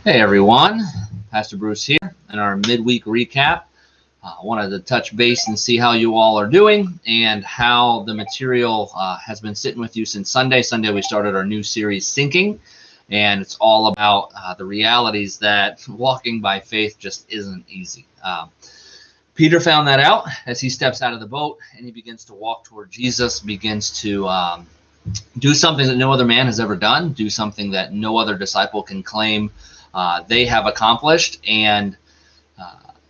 Hey everyone, Pastor Bruce here in our midweek recap. Wanted to touch base and see how you all are doing and how the material has been sitting with you since Sunday. Sunday we started our new series, Sinking, and it's all about the realities that walking by faith just isn't easy. Peter found that out as he steps out of the boat and he begins to walk toward Jesus, begins to do something that no other man has ever done, do something that no other disciple can claim they have accomplished, and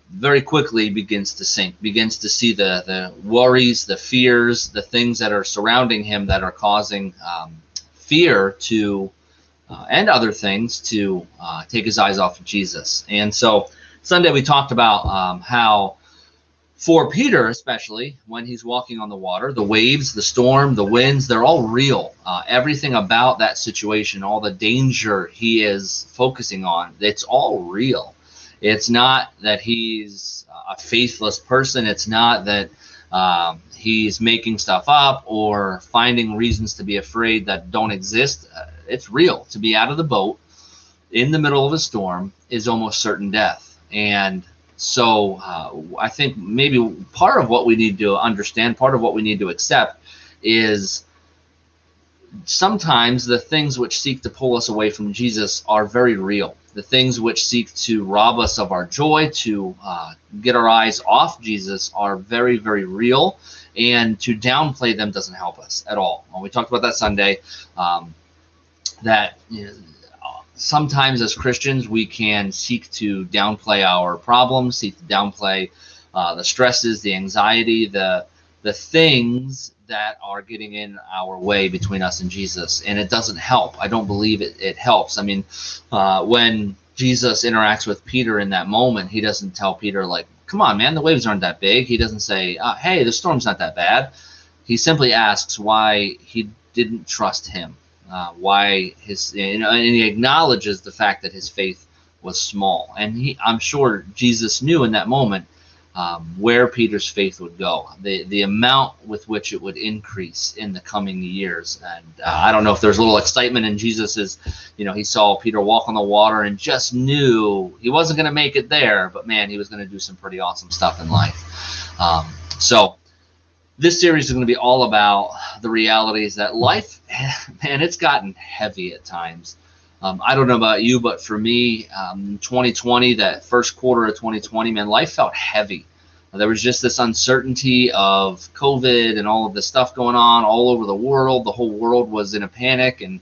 very quickly begins to sink, begins to see the worries, the fears, the things that are surrounding him that are causing fear to, and other things to take his eyes off of Jesus. And so Sunday we talked about how for Peter, especially when he's walking on the water, the waves, the storm, the winds, they're all real. Everything about that situation, all the danger he is focusing on, it's all real. It's not that he's a faithless person. It's not that he's making stuff up or finding reasons to be afraid that don't exist. It's real. To be out of the boat in the middle of a storm is almost certain death. And so I think maybe part of what we need to understand, part of what we need to accept is sometimes the things which seek to pull us away from Jesus are very real. The things which seek to rob us of our joy, to get our eyes off Jesus are very, very real. And to downplay them doesn't help us at all. When we talked about that Sunday, that sometimes as Christians, we can seek to downplay our problems, seek to downplay the stresses, the anxiety, the things that are getting in our way between us and Jesus. And it doesn't help. I don't believe it helps. I mean, when Jesus interacts with Peter in that moment, he doesn't tell Peter, like, come on, man, the waves aren't that big. He doesn't say, hey, the storm's not that bad. He simply asks why he didn't trust him. Why his, and he acknowledges the fact that his faith was small. And I'm sure Jesus knew in that moment where Peter's faith would go, the amount with which it would increase in the coming years. And I don't know if there's a little excitement in Jesus's, he saw Peter walk on the water and just knew he wasn't going to make it there, but man, he was going to do some pretty awesome stuff in life. So this series is going to be all about the realities that life, man, it's gotten heavy at times. I don't know about you, but for me, 2020, that first quarter of 2020, man, life felt heavy. There was just this uncertainty of COVID and all of this stuff going on all over the world. The whole world was in a panic and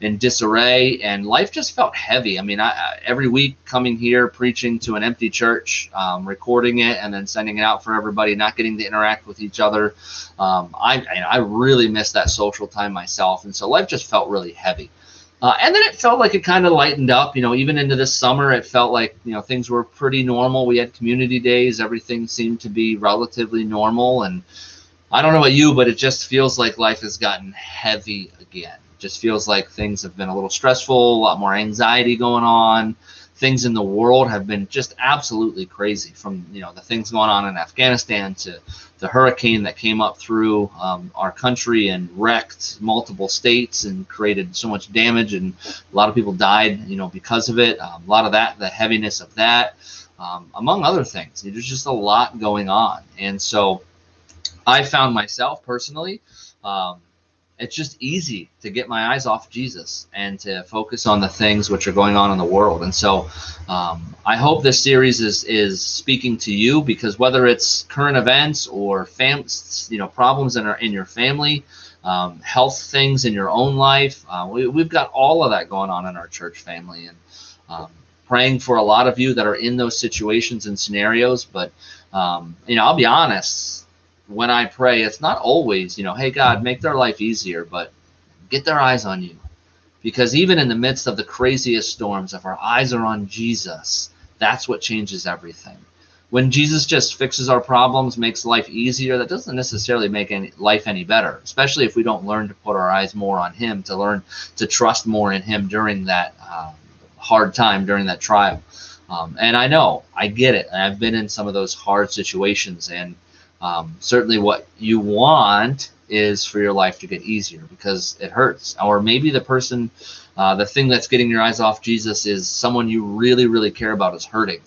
in disarray, and life just felt heavy. I mean, every week coming here, preaching to an empty church, recording it, and then sending it out for everybody, not getting to interact with each other. I really missed that social time myself, and so life just felt really heavy. And then it felt like it kind of lightened up, even into this summer. It felt like, things were pretty normal. We had community days. Everything seemed to be relatively normal. And I don't know about you, but it just feels like life has gotten heavy again. It just feels like things have been a little stressful, a lot more anxiety going on. Things in the world have been just absolutely crazy, from, the things going on in Afghanistan to the hurricane that came up through our country and wrecked multiple states and created so much damage, and a lot of people died, because of it. A lot of that, the heaviness of that, among other things. There's just a lot going on. And so I found myself personally, it's just easy to get my eyes off Jesus and to focus on the things which are going on in the world. And so I hope this series is speaking to you, because whether it's current events or problems in your family, health things in your own life, we've got all of that going on in our church family, and praying for a lot of you that are in those situations and scenarios. But I'll be honest, when I pray, it's not always, hey, God, make their life easier, but get their eyes on you. Because even in the midst of the craziest storms, if our eyes are on Jesus, that's what changes everything. When Jesus just fixes our problems, makes life easier, that doesn't necessarily make life any better, especially if we don't learn to put our eyes more on him, to learn to trust more in him during that hard time, during that trial. And I know, I get it. I've been in some of those hard situations, and Certainly what you want is for your life to get easier because it hurts. Or maybe the thing that's getting your eyes off Jesus is someone you really, really care about is hurting.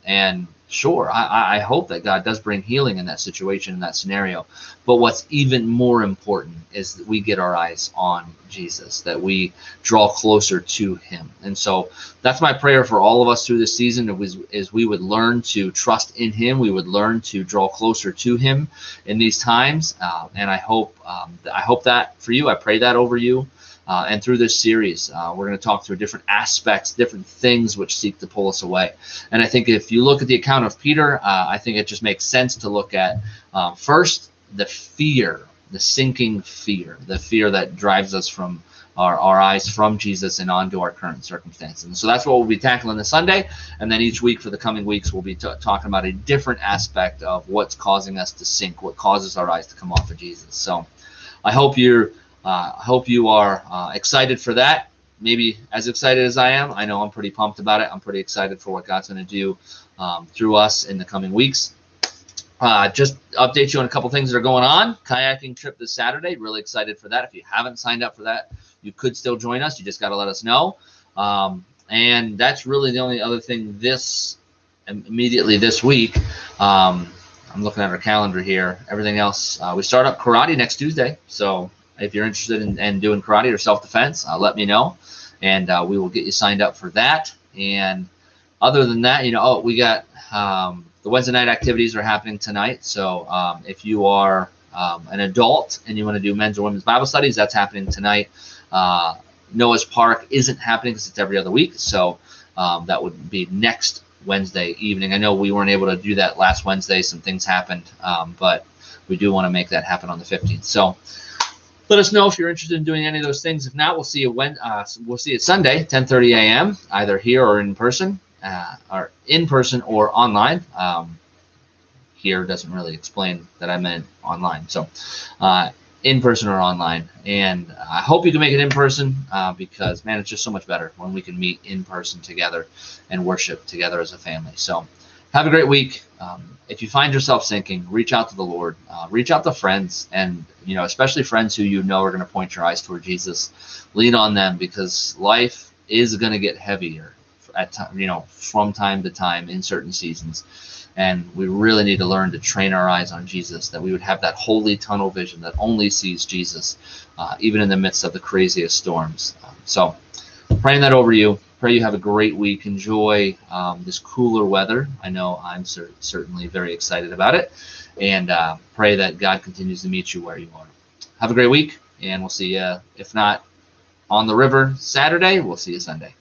And sure, I hope that God does bring healing in that situation, in that scenario. But what's even more important is that we get our eyes on Jesus, that we draw closer to him. And so that's my prayer for all of us through this season is we would learn to trust in him. We would learn to draw closer to him in these times. And I hope that for you. I pray that over you. And through this series, we're going to talk through different aspects, different things which seek to pull us away. And I think if you look at the account of Peter, I think it just makes sense to look at first the fear, the sinking fear, the fear that drives us from our eyes from Jesus and onto our current circumstances. And so that's what we'll be tackling this Sunday. And then each week for the coming weeks, we'll be talking about a different aspect of what's causing us to sink, what causes our eyes to come off of Jesus. So I hope you are excited for that, maybe as excited as I am. I know I'm pretty pumped about it. I'm pretty excited for what God's going to do through us in the coming weeks. Just update you on a couple things that are going on. Kayaking trip this Saturday. Really excited for that. If you haven't signed up for that, you could still join us. You just got to let us know. And that's really the only other thing immediately this week. I'm looking at our calendar here. Everything else, we start up karate next Tuesday. So if you're interested in doing karate or self-defense, let me know, and we will get you signed up for that. And other than that, we got the Wednesday night activities are happening tonight. So if you are an adult and you want to do men's or women's Bible studies, that's happening tonight. Noah's Park isn't happening because it's every other week. So that would be next Wednesday evening. I know we weren't able to do that last Wednesday. Some things happened, but we do want to make that happen on the 15th. So let us know if you're interested in doing any of those things. If not, we'll see you Sunday, 10:30 a.m., either here or in person, or online. Here doesn't really explain that I meant online. So in person or online. And I hope you can make it in person because, man, it's just so much better when we can meet in person together and worship together as a family. So have a great week. If you find yourself sinking, reach out to the Lord, reach out to friends, and especially friends who are going to point your eyes toward Jesus. Lean on them because life is going to get heavier from time to time in certain seasons, and we really need to learn to train our eyes on Jesus, that we would have that holy tunnel vision that only sees Jesus, even in the midst of the craziest storms. So praying that over you. Pray you have a great week. Enjoy this cooler weather. I know I'm certainly very excited about it. And pray that God continues to meet you where you are. Have a great week, and we'll see you, if not on the river Saturday, we'll see you Sunday.